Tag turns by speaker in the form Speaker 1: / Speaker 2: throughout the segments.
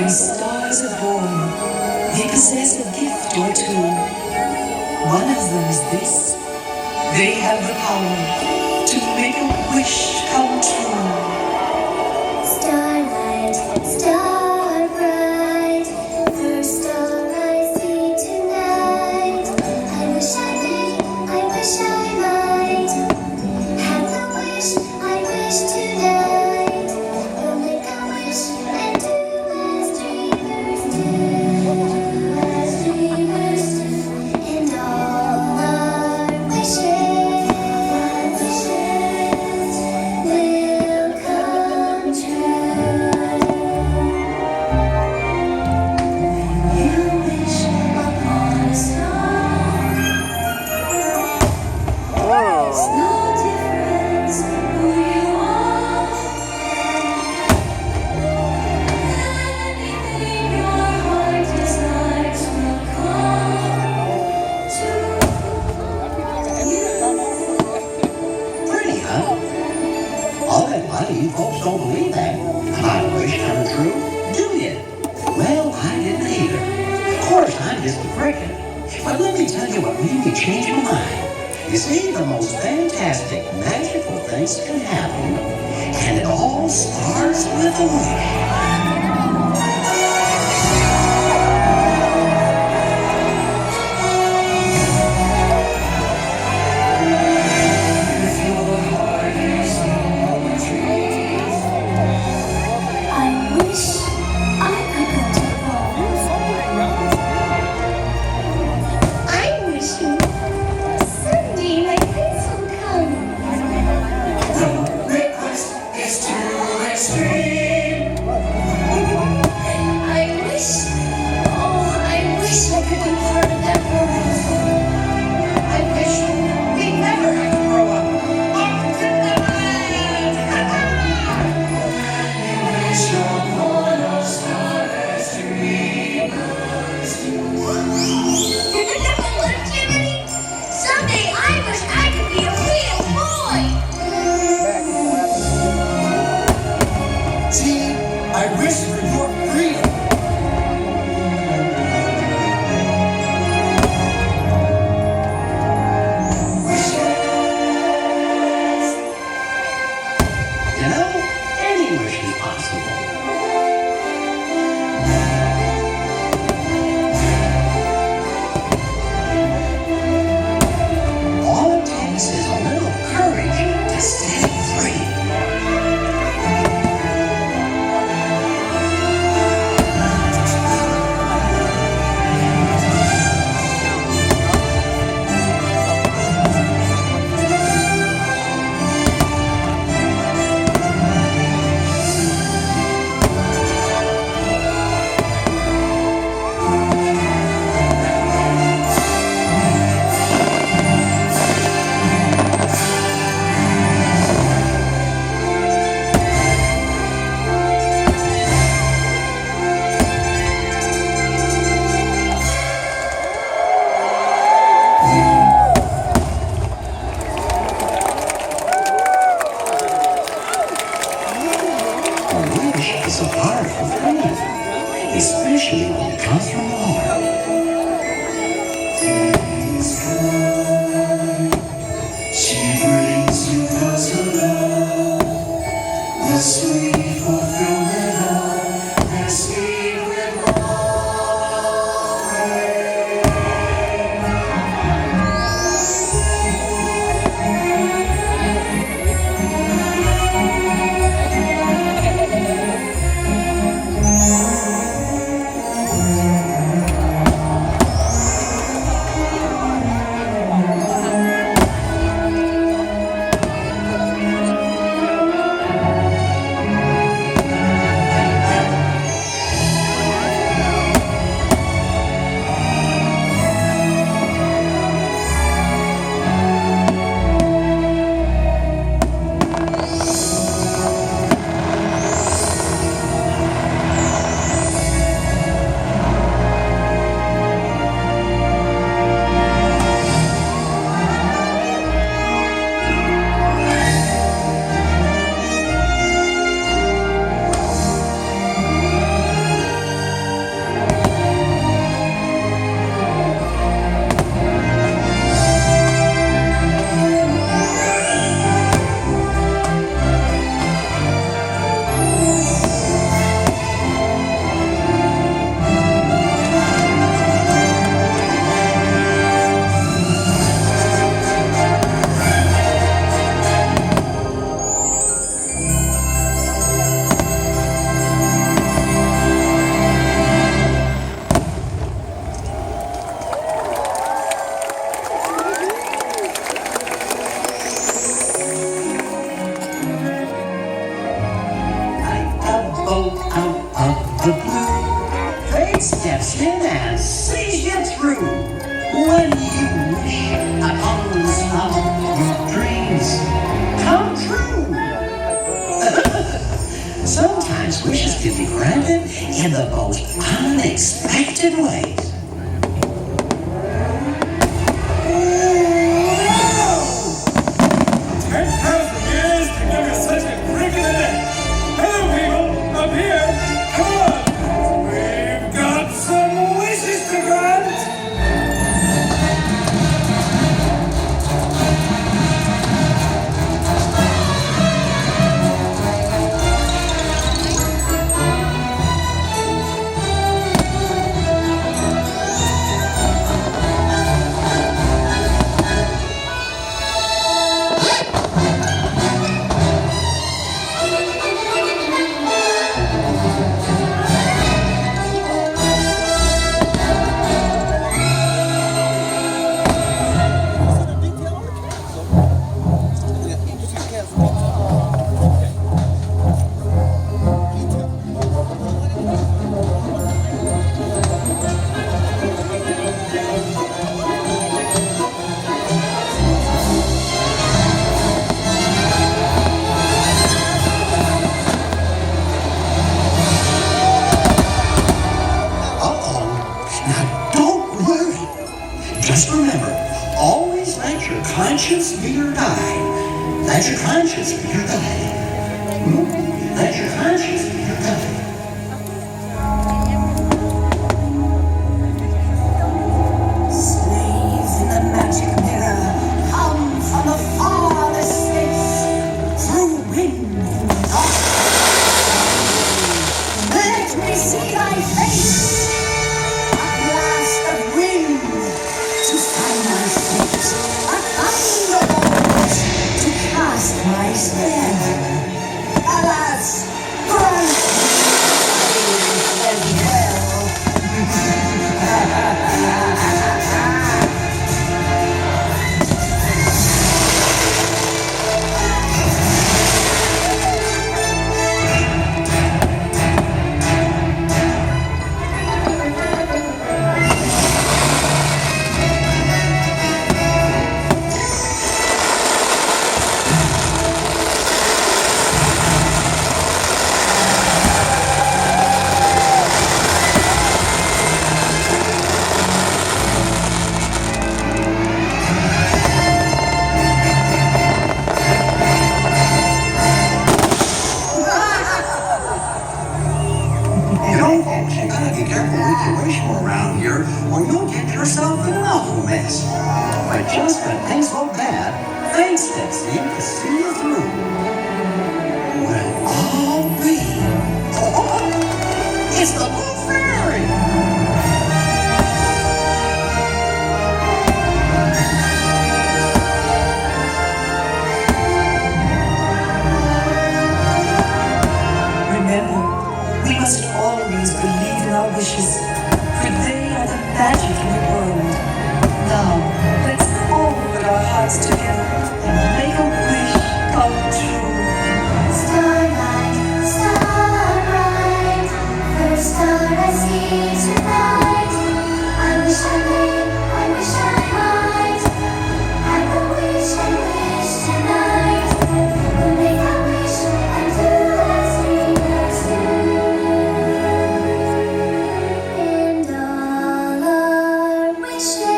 Speaker 1: These stars are born. They possess a gift or two. One of them is this. They have the power to make a wish come true.
Speaker 2: Starlight, star bright, first star I see tonight. I wish I may, I wish I might have the wish I wish tonight. We'll make a wish and do as dreamers do, as dreamers do, and all our wishes will come true. You wish upon a star. There's no difference who you are. Anything your heart desires will come true.
Speaker 3: Pretty, huh? I'll bet a lot of you folks don't believe that. My wish come true, do you? Well, I didn't either. Of course, I'm just a frickin'. But let me tell you what made me change my mind. You see, the most fantastic, magical things can happen, and it all starts with a wish.
Speaker 2: I wish I could go to Rome. I wish someday my prince will come.
Speaker 1: The request is too extreme.
Speaker 3: wish can be granted in the most unexpected ways.
Speaker 4: 10,000 years to give you such a crick in the neck. Hello, people, up here. Come on. We've got some wishes to grant.
Speaker 3: Now, don't worry. Just remember, always let your conscience be your guide. Let your conscience be your guide. Let your conscience be your guide.
Speaker 1: Slaves in the magic mirror come from the farthest space through wind and dark. Let me see thy face. A blast of wind to find my fate. A thunderbolt to cast my spell. Alas, grant me as well.
Speaker 3: You know, folks, you gotta be careful with your wish around here, or you'll get yourself in an awful mess. But just when things look bad, fate steps in to see you through. Well, I'll be. Oh, it's the Blue Fairy!
Speaker 1: Remember, we must always believe in our wishes, for they are the magic in the world. Now, let's all put our hearts together and make a wish come true.
Speaker 2: Starlight, starlight, first star I see tonight. I wish I may, I wish I might have a wish and wish tonight. We'll make a wish and do as dreamers do. And all our wishes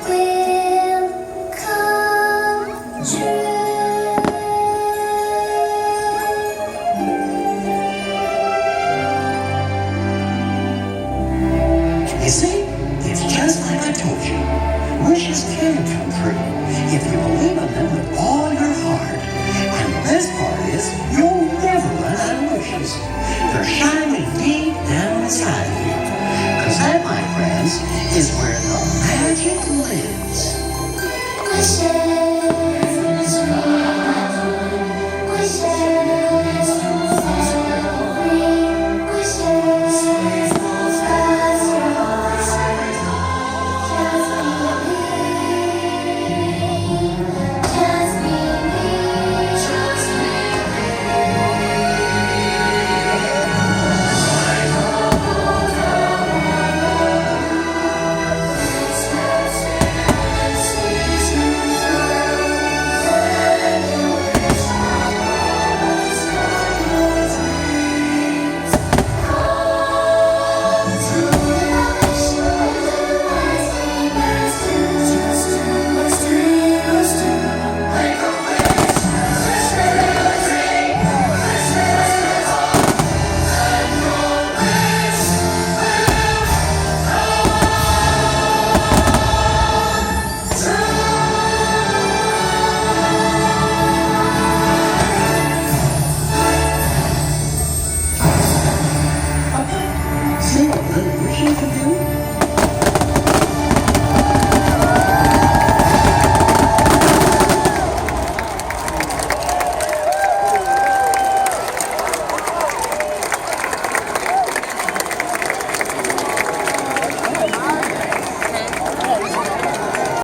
Speaker 2: will come true.
Speaker 3: You see, it's just like I told you. Wishes can come true if you believe in them with all your heart. And the best part is, you'll never run out of wishes. They're shining deep down inside of you. Because that, my friends, is where the magic lives.
Speaker 2: Wishes